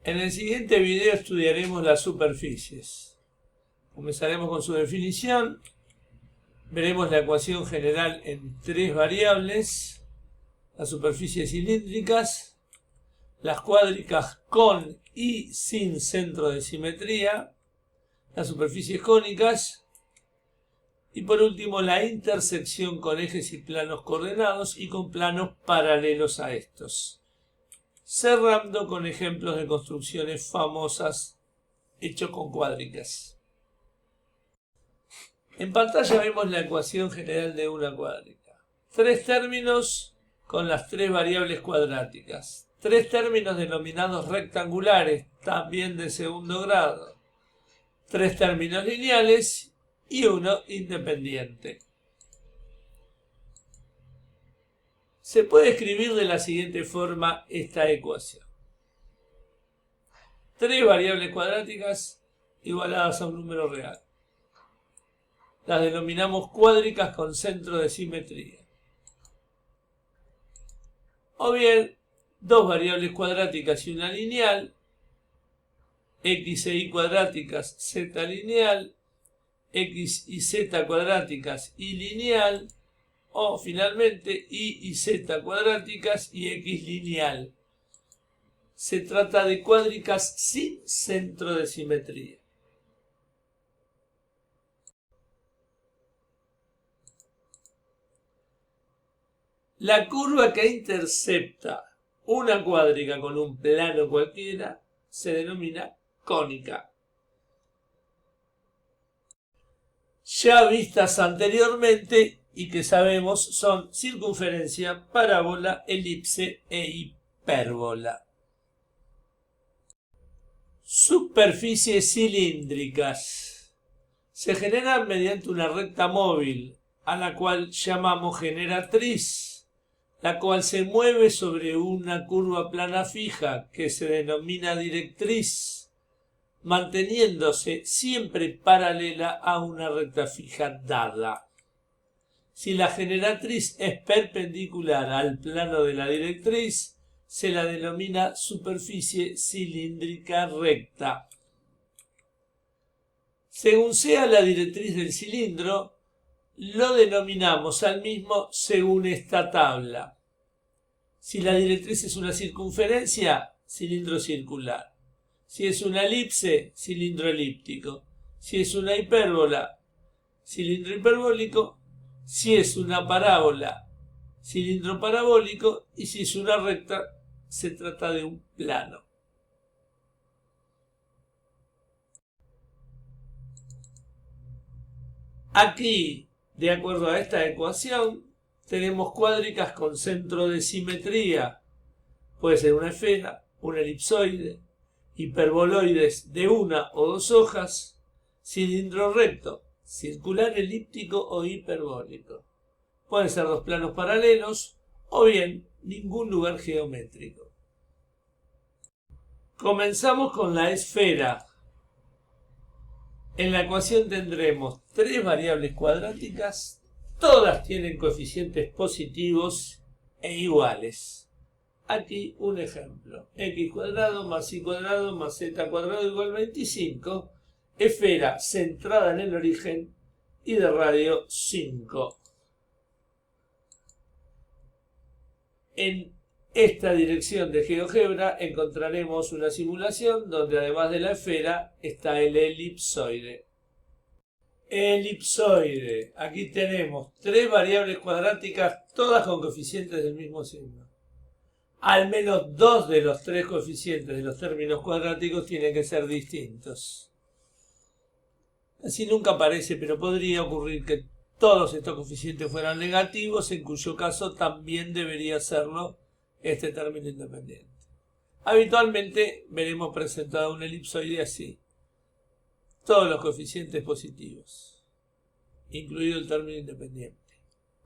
En el siguiente video estudiaremos las superficies. Comenzaremos con su definición. Veremos la ecuación general en tres variables: las superficies cilíndricas, las cuádricas con y sin centro de simetría, las superficies cónicas y por último la intersección con ejes y planos coordenados y con planos paralelos a estos, cerrando con ejemplos de construcciones famosas hechos con cuádricas. En pantalla vemos la ecuación general de una cuádrica. Tres términos con las tres variables cuadráticas. Tres términos denominados rectangulares, también de segundo grado. Tres términos lineales y uno independiente. Se puede escribir de la siguiente forma esta ecuación. Tres variables cuadráticas igualadas a un número real. Las denominamos cuádricas con centro de simetría. O bien, dos variables cuadráticas y una lineal, x e y cuadráticas, z lineal, x y z cuadráticas y lineal, o finalmente y z cuadráticas y x lineal. Se trata de cuádricas sin centro de simetría. La curva que intercepta una cuádrica con un plano cualquiera se denomina cónica. Ya vistas anteriormente y que sabemos son circunferencia, parábola, elipse e hipérbola. Superficies cilíndricas. Se generan mediante una recta móvil, a la cual llamamos generatriz, la cual se mueve sobre una curva plana fija que se denomina directriz, manteniéndose siempre paralela a una recta fija dada. Si la generatriz es perpendicular al plano de la directriz, se la denomina superficie cilíndrica recta. Según sea la directriz del cilindro, lo denominamos al mismo según esta tabla. Si la directriz es una circunferencia, cilindro circular. Si es una elipse, cilindro elíptico. Si es una hipérbola, cilindro hiperbólico. Si es una parábola, cilindro parabólico. Y si es una recta, se trata de un plano. Aquí, de acuerdo a esta ecuación, tenemos cuádricas con centro de simetría. Puede ser una esfera, un elipsoide, hiperboloides de una o dos hojas, cilindro recto, circular, elíptico o hiperbólico. Pueden ser dos planos paralelos o bien ningún lugar geométrico. Comenzamos con la esfera. En la ecuación tendremos tres variables cuadráticas. Todas tienen coeficientes positivos e iguales. Aquí un ejemplo. X cuadrado más y cuadrado más z cuadrado igual 25. Esfera centrada en el origen y de radio 5. En esta dirección de GeoGebra encontraremos una simulación donde además de la esfera está el elipsoide. Elipsoide. Aquí tenemos tres variables cuadráticas, todas con coeficientes del mismo signo. Al menos dos de los tres coeficientes de los términos cuadráticos tienen que ser distintos. Así nunca aparece, pero podría ocurrir que todos estos coeficientes fueran negativos, en cuyo caso también debería serlo este término independiente. Habitualmente veremos presentado un elipsoide así. Todos los coeficientes positivos, incluido el término independiente.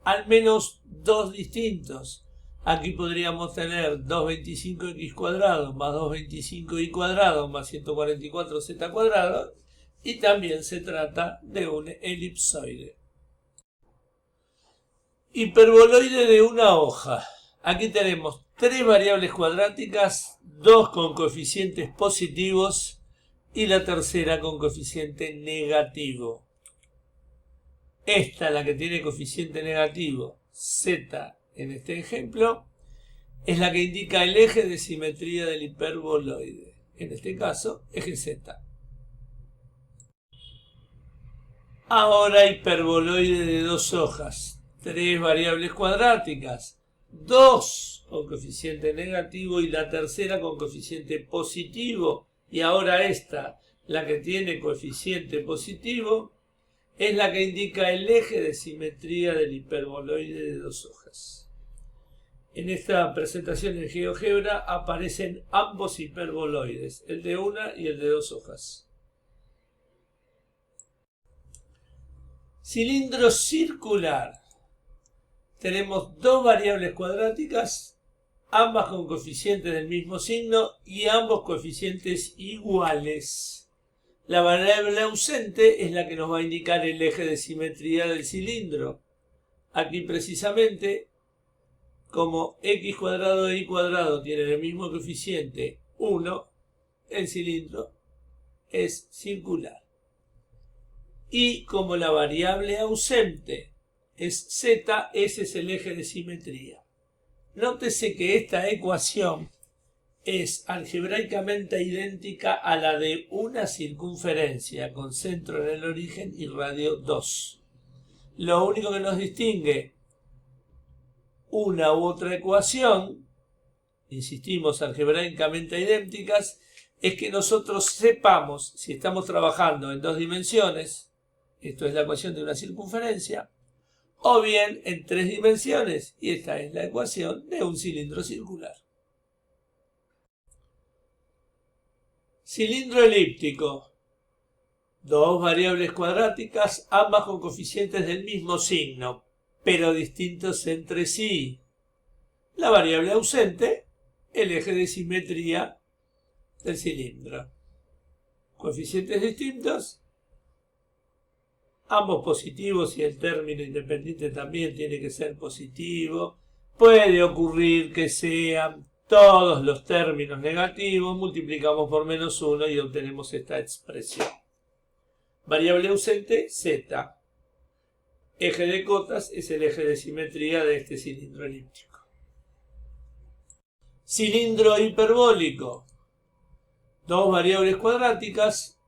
Al menos dos distintos. Aquí podríamos tener 225x cuadrado más 225y cuadrado más 144z cuadrado. Y también se trata de un elipsoide. Hiperboloide de una hoja. Aquí tenemos 3 variables cuadráticas, 2 con coeficientes positivos y la tercera con coeficiente negativo. Esta, la que tiene coeficiente negativo, z en este ejemplo, es la que indica el eje de simetría del hiperboloide. En este caso, eje z. Ahora hiperboloide de 2 hojas, 3 variables cuadráticas, 2 con coeficiente negativo y la tercera con coeficiente positivo. Y ahora esta, la que tiene coeficiente positivo, es la que indica el eje de simetría del hiperboloide de 2 hojas. En esta presentación en GeoGebra aparecen ambos hiperboloides, el de 1 y el de 2 hojas. Cilindro circular. Tenemos 2 variables cuadráticas, ambas con coeficientes del mismo signo y ambos coeficientes iguales. La variable ausente es la que nos va a indicar el eje de simetría del cilindro. Aquí precisamente, como x cuadrado e y cuadrado tienen el mismo coeficiente 1, el cilindro es circular. Y como la variable ausente es z, ese es el eje de simetría. Nótese que esta ecuación es algebraicamente idéntica a la de una circunferencia con centro en el origen y radio 2. Lo único que nos distingue una u otra ecuación, insistimos, algebraicamente idénticas, es que nosotros sepamos si estamos trabajando en 2 dimensiones, esto es la ecuación de una circunferencia, o bien en 3 dimensiones, y esta es la ecuación de un cilindro circular. Cilindro elíptico. 2 variables cuadráticas, ambas con coeficientes del mismo signo, pero distintos entre sí. La variable ausente, el eje de simetría del cilindro. Coeficientes distintos, ambos positivos y el término independiente también tiene que ser positivo. Puede ocurrir que sean todos los términos negativos, multiplicamos por menos 1 y obtenemos esta expresión. Variable ausente, z. Eje de cotas es el eje de simetría de este cilindro elíptico. Cilindro hiperbólico. 2 variables cuadráticas,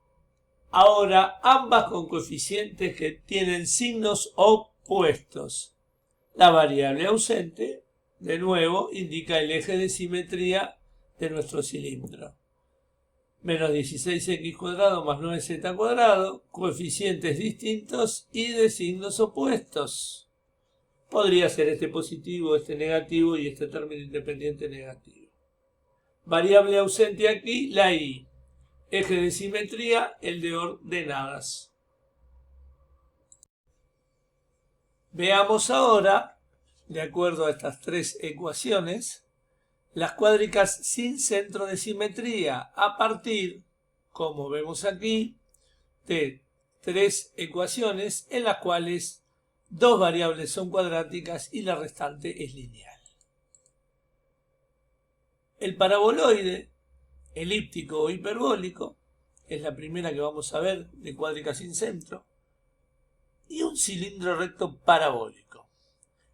ahora ambas con coeficientes que tienen signos opuestos. La variable ausente, de nuevo, indica el eje de simetría de nuestro cilindro. Menos 16x cuadrado más 9z cuadrado, coeficientes distintos y de signos opuestos. Podría ser este positivo, este negativo y este término independiente negativo. Variable ausente aquí, la y. Eje de simetría, el de ordenadas. Veamos ahora, de acuerdo a estas 3 ecuaciones, las cuádricas sin centro de simetría a partir, como vemos aquí, de 3 ecuaciones en las cuales 2 variables son cuadráticas y la restante es lineal. El paraboloide elíptico o hiperbólico es la primera que vamos a ver de cuádrica sin centro, y un cilindro recto parabólico.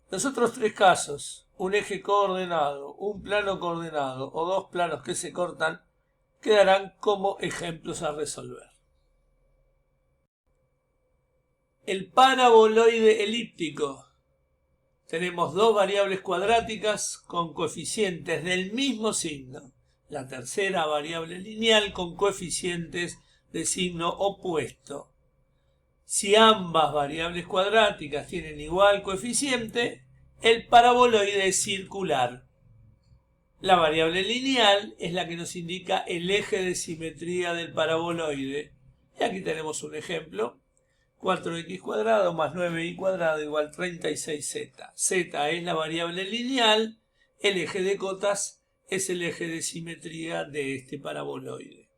Los otros 3 casos, un eje coordenado, un plano coordenado o 2 planos que se cortan, quedarán como ejemplos a resolver. El paraboloide elíptico. Tenemos 2 variables cuadráticas con coeficientes del mismo signo. La tercera variable lineal con coeficientes de signo opuesto. Si ambas variables cuadráticas tienen igual coeficiente, el paraboloide es circular. La variable lineal es la que nos indica el eje de simetría del paraboloide. Y aquí tenemos un ejemplo. 4x cuadrado más 9y cuadrado igual 36z. Z es la variable lineal, el eje de cotas es el eje de simetría de este paraboloide.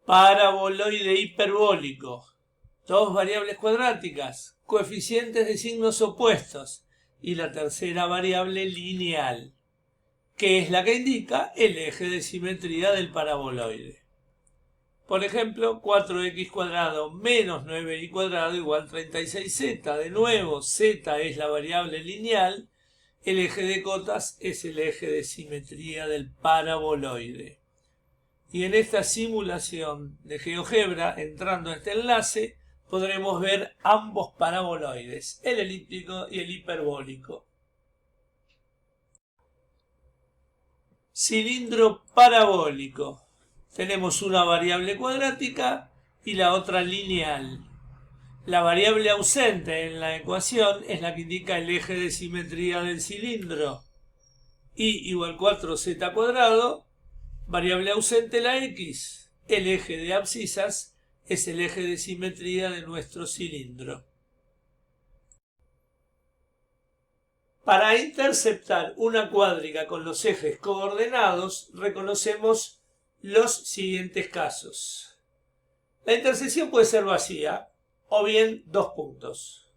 Paraboloide hiperbólico. 2 variables cuadráticas, coeficientes de signos opuestos. y la tercera variable lineal, que es la que indica el eje de simetría del paraboloide. Por ejemplo, 4x cuadrado menos 9y cuadrado igual 36z. De nuevo, z es la variable lineal, el eje de cotas es el eje de simetría del paraboloide. Y en esta simulación de GeoGebra, entrando a este enlace, podremos ver ambos paraboloides, el elíptico y el hiperbólico. Cilindro parabólico. Tenemos una variable cuadrática y la otra lineal. La variable ausente en la ecuación es la que indica el eje de simetría del cilindro. Y igual 4z cuadrado, variable ausente la x. El eje de abscisas es el eje de simetría de nuestro cilindro. Para interceptar una cuádrica con los ejes coordenados, reconocemos los siguientes casos. La intersección puede ser vacía o bien dos puntos.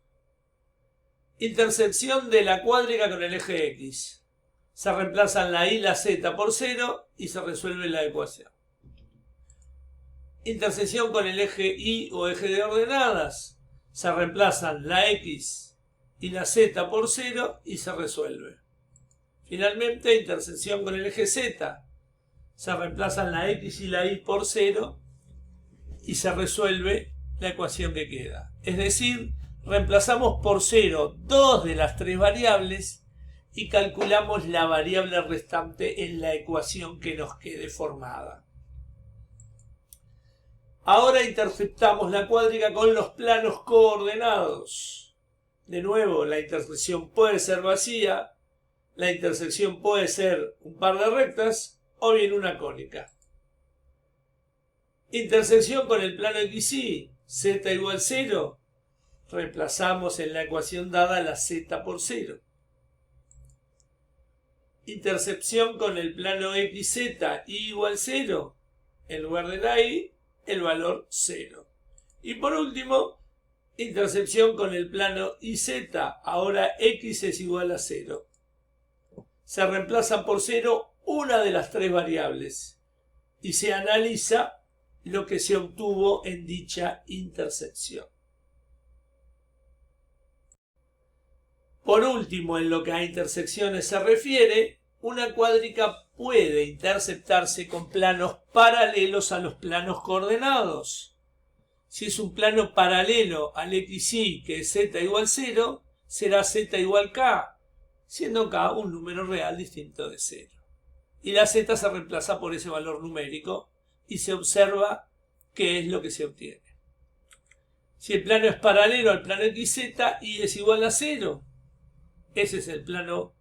Intersección de la cuádrica con el eje X. Se reemplazan la y y la z por 0 y se resuelve la ecuación. Intersección con el eje Y o eje de ordenadas. Se reemplazan la X y la Z por 0 y se resuelve. Finalmente, intersección con el eje Z. Se reemplazan la X y la Y por 0 y se resuelve la ecuación que queda. Es decir, reemplazamos por 0 dos de las tres variables y calculamos la variable restante en la ecuación que nos quede formada. Ahora interceptamos la cuádrica con los planos coordenados. De nuevo, la intersección puede ser vacía, la intersección puede ser un par de rectas o bien una cónica. Intersección con el plano XY, z igual 0. Reemplazamos en la ecuación dada la z por 0. Intersección con el plano XZ, y igual 0. En lugar de la y, el valor 0. Y por último, intersección con el plano YZ, ahora x es igual a 0. Se reemplaza por 0 una de las tres variables y se analiza lo que se obtuvo en dicha intersección. Por último, en lo que a intersecciones se refiere, una cuádrica puede interceptarse con planos paralelos a los planos coordenados. Si es un plano paralelo al XY, que es z igual 0, será z igual k, siendo k un número real distinto de 0. Y la z se reemplaza por ese valor numérico y se observa qué es lo que se obtiene. Si el plano es paralelo al plano XZ, y es igual a 0. Ese es el plano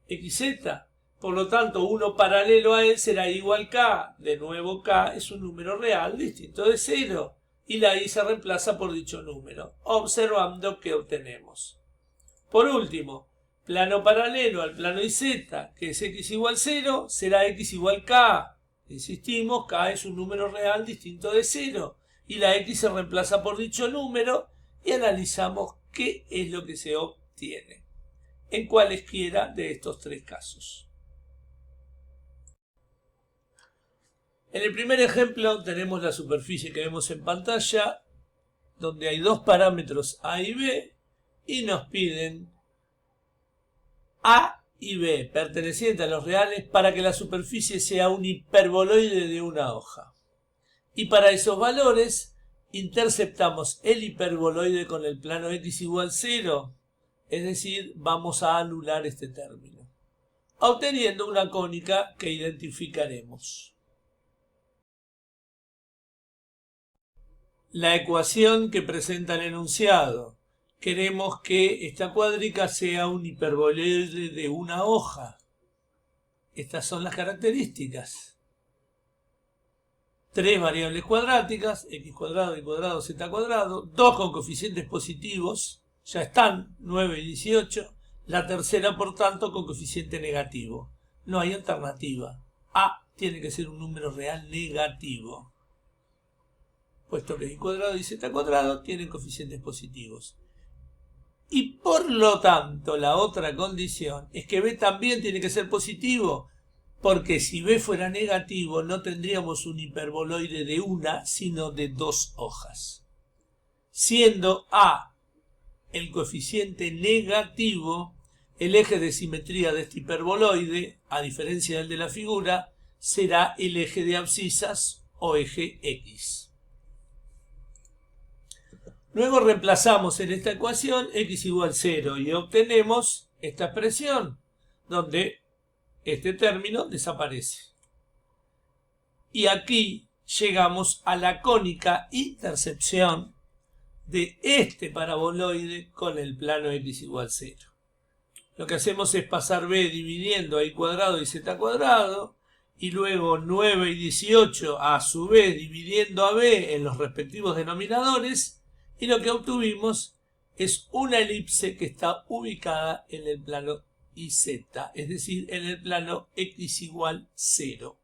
XZ. Por lo tanto, uno paralelo a él será igual k. De nuevo, k es un número real distinto de 0. Y la y se reemplaza por dicho número, observando que obtenemos. Por último, plano paralelo al plano YZ, que es x igual 0, será x igual k. Insistimos, k es un número real distinto de 0. Y la x se reemplaza por dicho número y analizamos qué es lo que se obtiene en cualesquiera de estos tres casos. En el primer ejemplo tenemos la superficie que vemos en pantalla, donde hay dos parámetros a y b, y nos piden a y b pertenecientes a los reales para que la superficie sea un hiperboloide de una hoja. Y para esos valores interceptamos el hiperboloide con el plano x igual 0, es decir, vamos a anular este término, obteniendo una cónica que identificaremos. La ecuación que presenta el enunciado. Queremos que esta cuádrica sea un hiperboloide de una hoja. Estas son las características. Tres variables cuadráticas, x cuadrado, y cuadrado, z cuadrado, dos con coeficientes positivos, ya están, 9 y 18, la tercera, por tanto, con coeficiente negativo. No hay alternativa. A tiene que ser un número real negativo, puesto que y cuadrado y z cuadrado tienen coeficientes positivos. Y por lo tanto, la otra condición es que B también tiene que ser positivo, porque si B fuera negativo no tendríamos un hiperboloide de una, sino de dos hojas. Siendo A el coeficiente negativo, el eje de simetría de este hiperboloide, a diferencia del de la figura, será el eje de abscisas o eje X. Luego reemplazamos en esta ecuación x igual 0 y obtenemos esta expresión, donde este término desaparece. Y aquí llegamos a la cónica intercepción de este paraboloide con el plano x igual 0. Lo que hacemos es pasar b dividiendo a y cuadrado y z cuadrado, y luego 9 y 18 a su vez dividiendo a b en los respectivos denominadores, y lo que obtuvimos es una elipse que está ubicada en el plano YZ, es decir, en el plano x igual 0.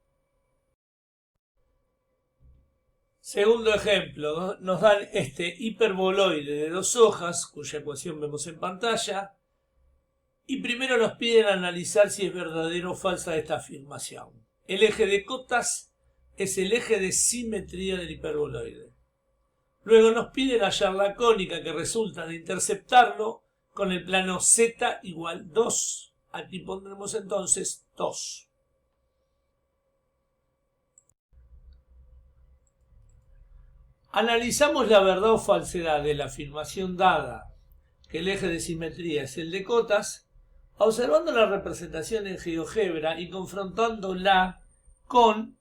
Segundo ejemplo, nos dan este hiperboloide de dos hojas, cuya ecuación vemos en pantalla, y primero nos piden analizar si es verdadera o falsa esta afirmación. El eje de cotas es el eje de simetría del hiperboloide. Luego nos piden hallar la cónica que resulta de interceptarlo con el plano z igual 2. Aquí pondremos entonces 2. Analizamos la verdad o falsedad de la afirmación dada, que el eje de simetría es el de cotas, observando la representación en GeoGebra y confrontándola con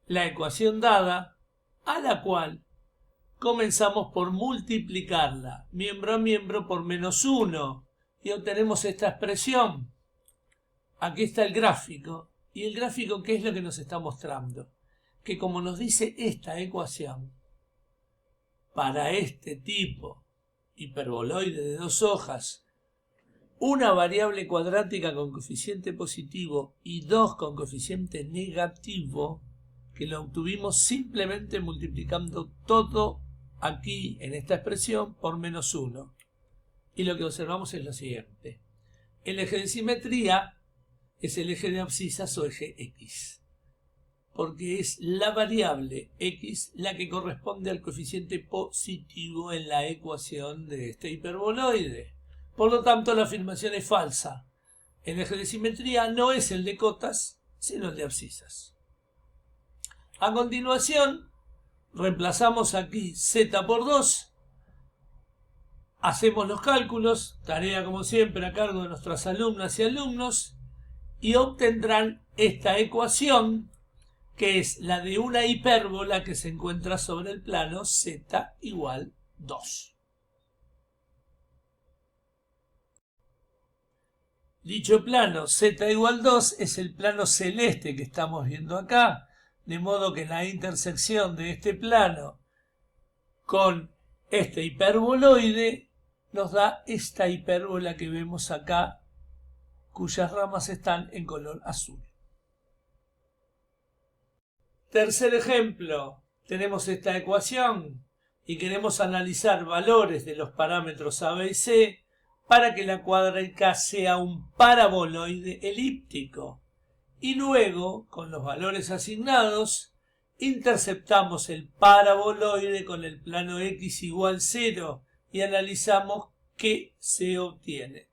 la ecuación dada, a la cual comenzamos por multiplicarla miembro a miembro por menos 1 y obtenemos esta expresión. Aquí está el gráfico. ¿Y el gráfico qué es lo que nos está mostrando? Que como nos dice esta ecuación, para este tipo hiperboloide de dos hojas, una variable cuadrática con coeficiente positivo y dos con coeficiente negativo, que lo obtuvimos simplemente multiplicando todo aquí en esta expresión por menos 1. Y lo que observamos es lo siguiente. El eje de simetría es el eje de abscisas o eje X, porque es la variable X la que corresponde al coeficiente positivo en la ecuación de este hiperboloide. Por lo tanto, la afirmación es falsa. El eje de simetría no es el de cotas, sino el de abscisas. A continuación, reemplazamos aquí z por 2, hacemos los cálculos, tarea como siempre a cargo de nuestras alumnas y alumnos, y obtendrán esta ecuación, que es la de una hipérbola que se encuentra sobre el plano z igual 2. Dicho plano z igual 2 es el plano celeste que estamos viendo acá, de modo que la intersección de este plano con este hiperboloide nos da esta hipérbola que vemos acá, cuyas ramas están en color azul. Tercer ejemplo, tenemos esta ecuación y queremos analizar valores de los parámetros A, B y C para que la cuadrática sea un paraboloide elíptico. Y luego, con los valores asignados, interceptamos el paraboloide con el plano x igual 0 y analizamos qué se obtiene.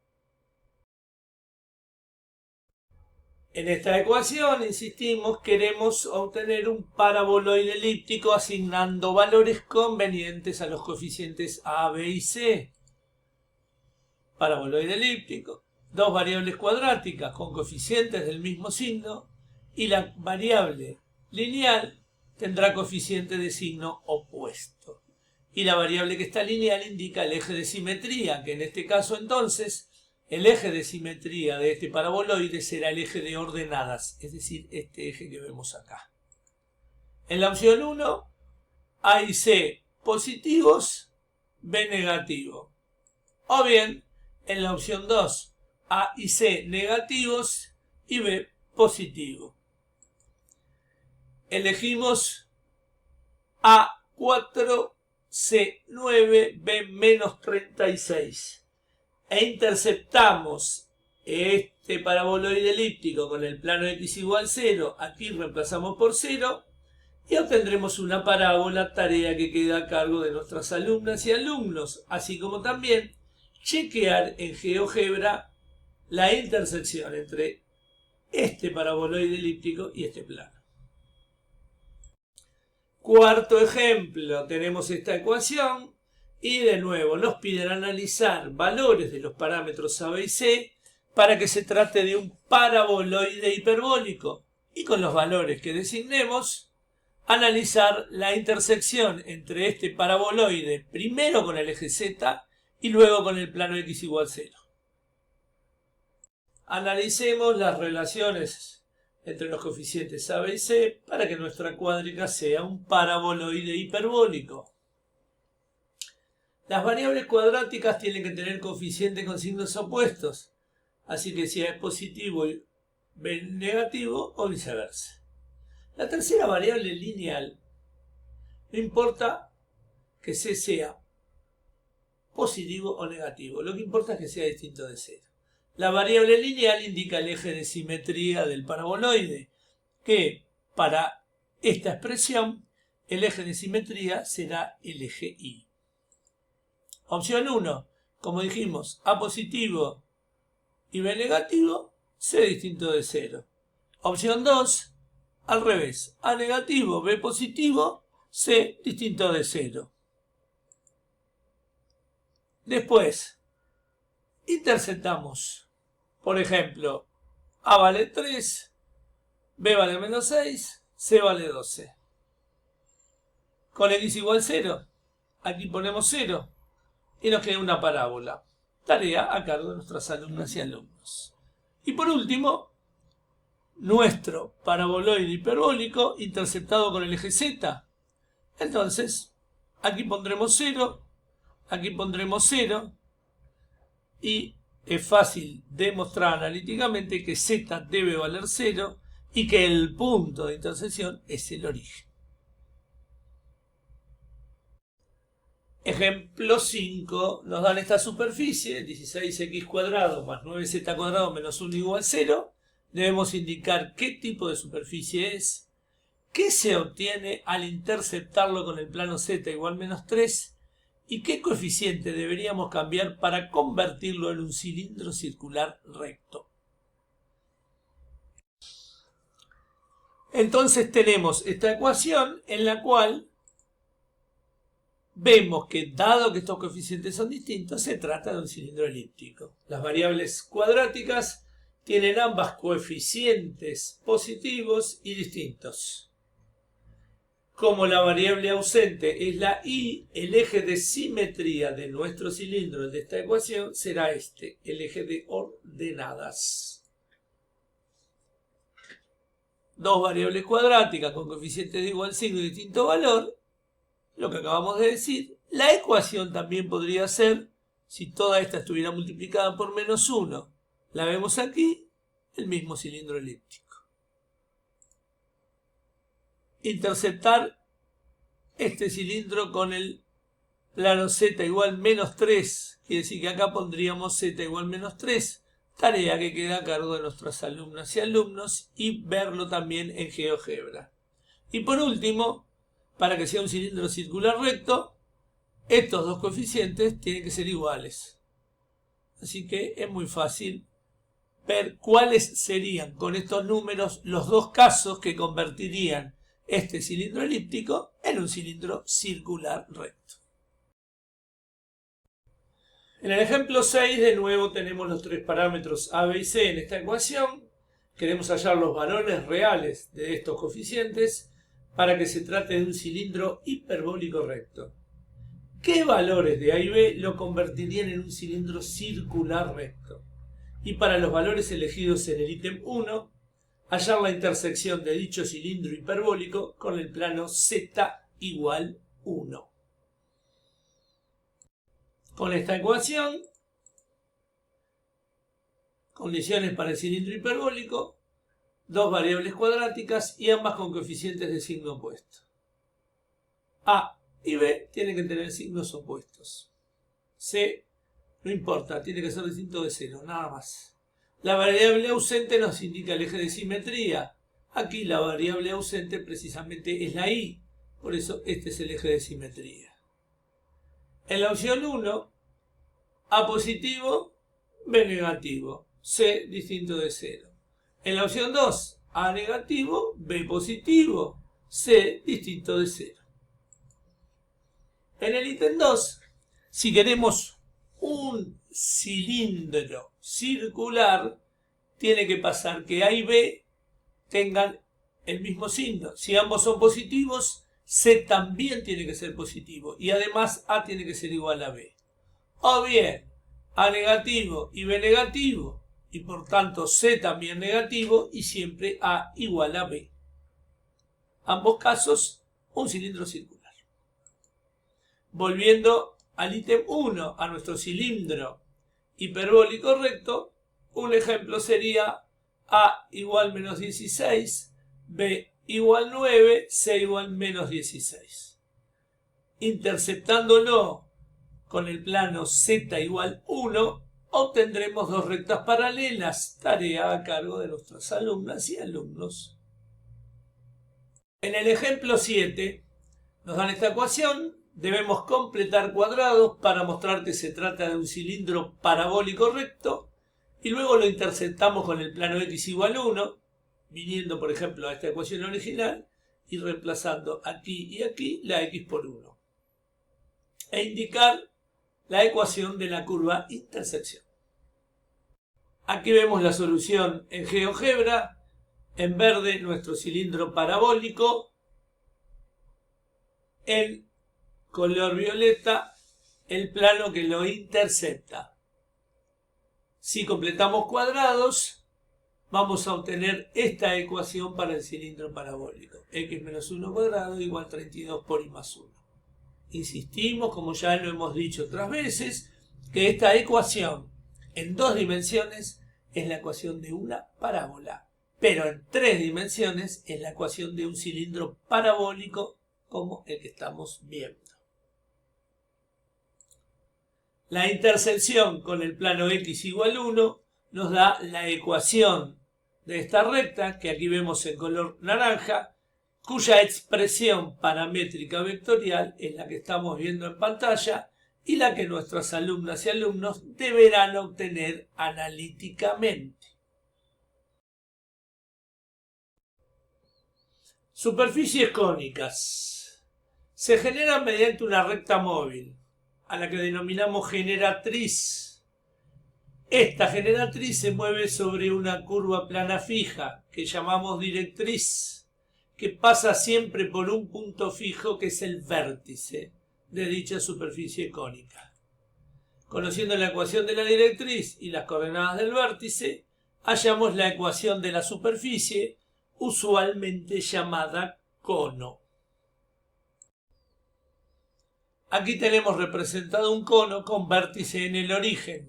En esta ecuación, insistimos, queremos obtener un paraboloide elíptico asignando valores convenientes a los coeficientes A, B y C. Paraboloide elíptico. Dos variables cuadráticas con coeficientes del mismo signo y la variable lineal tendrá coeficiente de signo opuesto. Y la variable que está lineal indica el eje de simetría, que en este caso entonces el eje de simetría de este paraboloide será el eje de ordenadas, es decir, este eje que vemos acá. En la opción 1, A y C positivos, B negativo. O bien, en la opción 2, A y C negativos y B positivo. Elegimos A4, C9, B menos 36. e interceptamos este paraboloide elíptico con el plano x igual 0, aquí reemplazamos por 0 y obtendremos una parábola, tarea que queda a cargo de nuestras alumnas y alumnos, así como también chequear en GeoGebra la intersección entre este paraboloide elíptico y este plano. Cuarto ejemplo, tenemos esta ecuación y de nuevo nos piden analizar valores de los parámetros A, B y C para que se trate de un paraboloide hiperbólico y con los valores que designemos analizar la intersección entre este paraboloide primero con el eje Z y luego con el plano x igual 0. Analicemos las relaciones entre los coeficientes A, B y C para que nuestra cuádrica sea un paraboloide hiperbólico. Las variables cuadráticas tienen que tener coeficientes con signos opuestos, así que si A es positivo y B negativo o viceversa. La tercera variable lineal, no importa que C sea positivo o negativo, lo que importa es que sea distinto de 0. La variable lineal indica el eje de simetría del paraboloide, que para esta expresión el eje de simetría será el eje Y. Opción 1, como dijimos, A positivo y B negativo, C distinto de 0. Opción 2, al revés, A negativo, B positivo, C distinto de 0. Después, interceptamos. Por ejemplo, A vale 3, B vale menos 6, C vale 12. Con x igual 0, aquí ponemos 0 y nos queda una parábola. Tarea a cargo de nuestras alumnas y alumnos. Y por último, nuestro paraboloide hiperbólico interceptado con el eje Z. Entonces, aquí pondremos 0, aquí pondremos 0 y es fácil demostrar analíticamente que Z debe valer 0 y que el punto de intersección es el origen. Ejemplo 5, nos dan esta superficie, 16x cuadrado más 9z cuadrado menos 1 igual 0. Debemos indicar qué tipo de superficie es, qué se obtiene al interceptarlo con el plano z igual menos 3 y qué coeficiente deberíamos cambiar para convertirlo en un cilindro circular recto. Entonces tenemos esta ecuación en la cual vemos que, dado que estos coeficientes son distintos, se trata de un cilindro elíptico. Las variables cuadráticas tienen ambas coeficientes positivos y distintos. Como la variable ausente es la y, el eje de simetría de nuestro cilindro, el de esta ecuación, será este, el eje de ordenadas. Dos variables cuadráticas con coeficientes de igual signo y distinto valor, lo que acabamos de decir. La ecuación también podría ser, si toda esta estuviera multiplicada por menos 1, la vemos aquí, el mismo cilindro elíptico. Interceptar este cilindro con el plano z igual menos 3, quiere decir que acá pondríamos z igual menos 3, tarea que queda a cargo de nuestras alumnas y alumnos y verlo también en GeoGebra. Y por último, para que sea un cilindro circular recto, estos dos coeficientes tienen que ser iguales. Así que es muy fácil ver cuáles serían con estos números los dos casos que convertirían este cilindro elíptico en un cilindro circular recto. En el ejemplo 6 de nuevo tenemos los tres parámetros A, B y C en esta ecuación. Queremos hallar los valores reales de estos coeficientes para que se trate de un cilindro hiperbólico recto. ¿Qué valores de A y B lo convertirían en un cilindro circular recto? Y para los valores elegidos en el ítem 1, hallar la intersección de dicho cilindro hiperbólico con el plano z igual 1. Con esta ecuación, condiciones para el cilindro hiperbólico, dos variables cuadráticas y ambas con coeficientes de signo opuesto. A y B tienen que tener signos opuestos. C No importa, tiene que ser distinto de 0, nada más. La variable ausente nos indica el eje de simetría. Aquí la variable ausente precisamente es la y, por eso este es el eje de simetría. En la opción 1, A positivo, B negativo, C distinto de 0. En la opción 2, A negativo, B positivo, C distinto de 0. En el ítem 2, si queremos un cilindro circular, tiene que pasar que A y B tengan el mismo signo. Si ambos son positivos, C también tiene que ser positivo y además A tiene que ser igual a B. O bien A negativo y B negativo y por tanto C también negativo y siempre A igual a B. Ambos casos, un cilindro circular. Volviendo al ítem 1, a nuestro cilindro hiperbólico recto, un ejemplo sería A igual menos 16, B igual 9, C igual menos 16. Interceptándolo con el plano Z igual 1, obtendremos dos rectas paralelas, tarea a cargo de nuestras alumnas y alumnos. En el ejemplo 7 nos dan esta ecuación, debemos completar cuadrados para mostrar que se trata de un cilindro parabólico recto y luego lo interceptamos con el plano X igual 1, viniendo por ejemplo a esta ecuación original y reemplazando aquí y aquí la X por 1 e indicar la ecuación de la curva intersección. Aquí vemos la solución en GeoGebra, en verde nuestro cilindro parabólico, en color violeta el plano que lo intercepta. Si completamos cuadrados, vamos a obtener esta ecuación para el cilindro parabólico. X menos 1 cuadrado igual 32 por y más 1. Insistimos, como ya lo hemos dicho otras veces, que esta ecuación en 2 dimensiones es la ecuación de una parábola, pero en 3 dimensiones es la ecuación de un cilindro parabólico como el que estamos viendo. La intersección con el plano X igual 1 nos da la ecuación de esta recta, que aquí vemos en color naranja, cuya expresión paramétrica vectorial es la que estamos viendo en pantalla y la que nuestras alumnas y alumnos deberán obtener analíticamente. Superficies cónicas. Se generan mediante una recta móvil, a la que denominamos generatriz. Esta generatriz se mueve sobre una curva plana fija, que llamamos directriz, que pasa siempre por un punto fijo que es el vértice de dicha superficie cónica. Conociendo la ecuación de la directriz y las coordenadas del vértice, hallamos la ecuación de la superficie, usualmente llamada cono. Aquí tenemos representado un cono con vértice en el origen.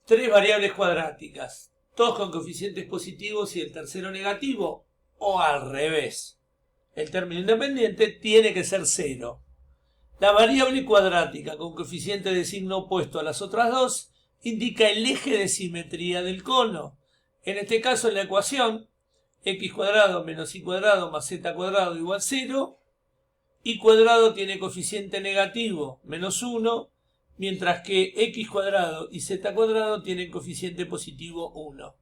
3 variables cuadráticas, todos con coeficientes positivos y el tercero negativo, o al revés. El término independiente tiene que ser 0. La variable cuadrática con coeficiente de signo opuesto a las otras dos indica el eje de simetría del cono. En este caso, en la ecuación, x cuadrado menos y cuadrado más z cuadrado igual 0, y cuadrado tiene coeficiente negativo menos 1, mientras que x cuadrado y z cuadrado tienen coeficiente positivo 1.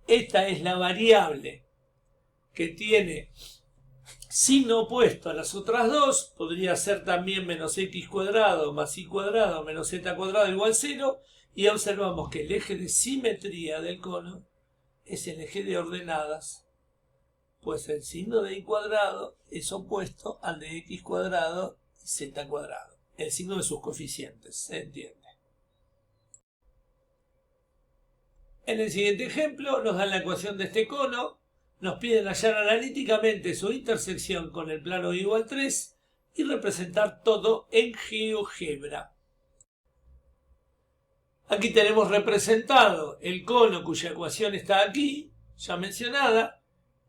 Esta es la variable que tiene signo opuesto a las otras dos, podría ser también menos x cuadrado más y cuadrado menos z cuadrado igual 0, y observamos que el eje de simetría del cono es el eje de ordenadas, pues el signo de y cuadrado es opuesto al de x cuadrado y z cuadrado, el signo de sus coeficientes, ¿se entiende? En el siguiente ejemplo nos dan la ecuación de este cono, nos piden hallar analíticamente su intersección con el plano igual 3 y representar todo en GeoGebra. Aquí tenemos representado el cono cuya ecuación está aquí, ya mencionada,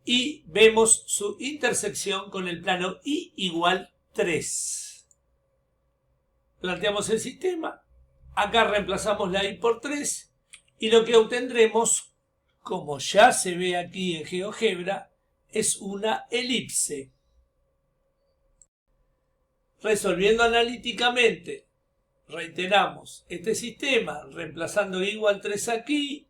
y vemos su intersección con el plano y igual 3. Planteamos el sistema, Acá reemplazamos la y por 3 y lo que obtendremos, como ya se ve aquí en GeoGebra, es una elipse. Resolviendo analíticamente, reiteramos este sistema, reemplazando igual 3 aquí,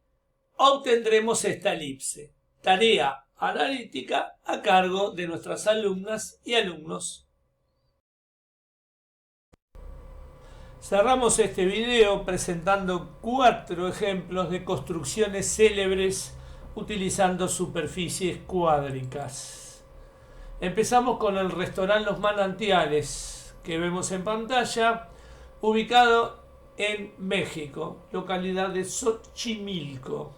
obtendremos esta elipse. Tarea analítica a cargo de nuestras alumnas y alumnos. Cerramos este video presentando 4 ejemplos de construcciones célebres utilizando superficies cuádricas. Empezamos con el restaurante Los Manantiales, que vemos en pantalla, ubicado en México, localidad de Xochimilco,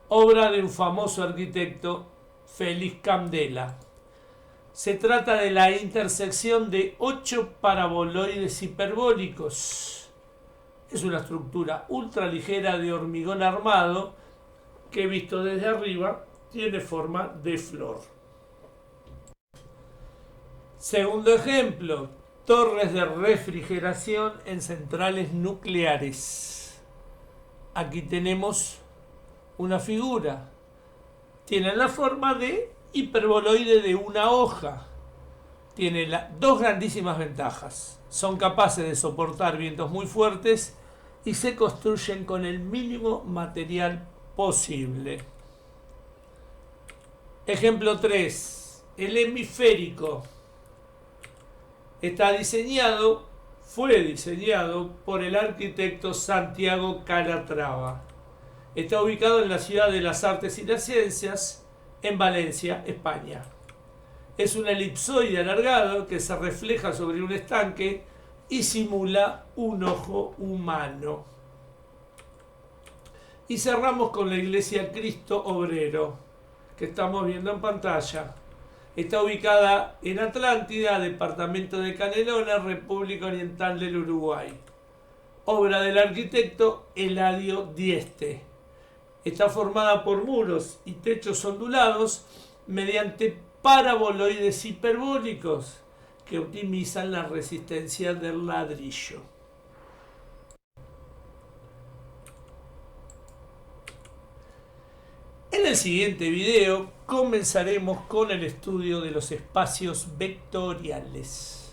obra de un famoso arquitecto, Félix Candela. Se trata de la intersección de 8 paraboloides hiperbólicos. Es una estructura ultraligera de hormigón armado que, visto desde arriba, tiene forma de flor. Segundo ejemplo, torres de refrigeración en centrales nucleares. Aquí tenemos una figura. Tiene la forma de hiperboloide de una hoja. Tiene dos grandísimas ventajas. Son capaces de soportar vientos muy fuertes y se construyen con el mínimo material posible. Ejemplo 3. El hemisférico. Fue diseñado por el arquitecto Santiago Calatrava. Está ubicado en la ciudad de las Artes y las Ciencias, en Valencia, España. Es un elipsoide alargado que se refleja sobre un estanque y simula un ojo humano. Y cerramos con la iglesia Cristo Obrero, que estamos viendo en pantalla. Está ubicada en Atlántida, departamento de Canelones, República Oriental del Uruguay. Obra del arquitecto Eladio Dieste. Está formada por muros y techos ondulados mediante paraboloides hiperbólicos que optimizan la resistencia del ladrillo. En el siguiente video comenzaremos con el estudio de los espacios vectoriales.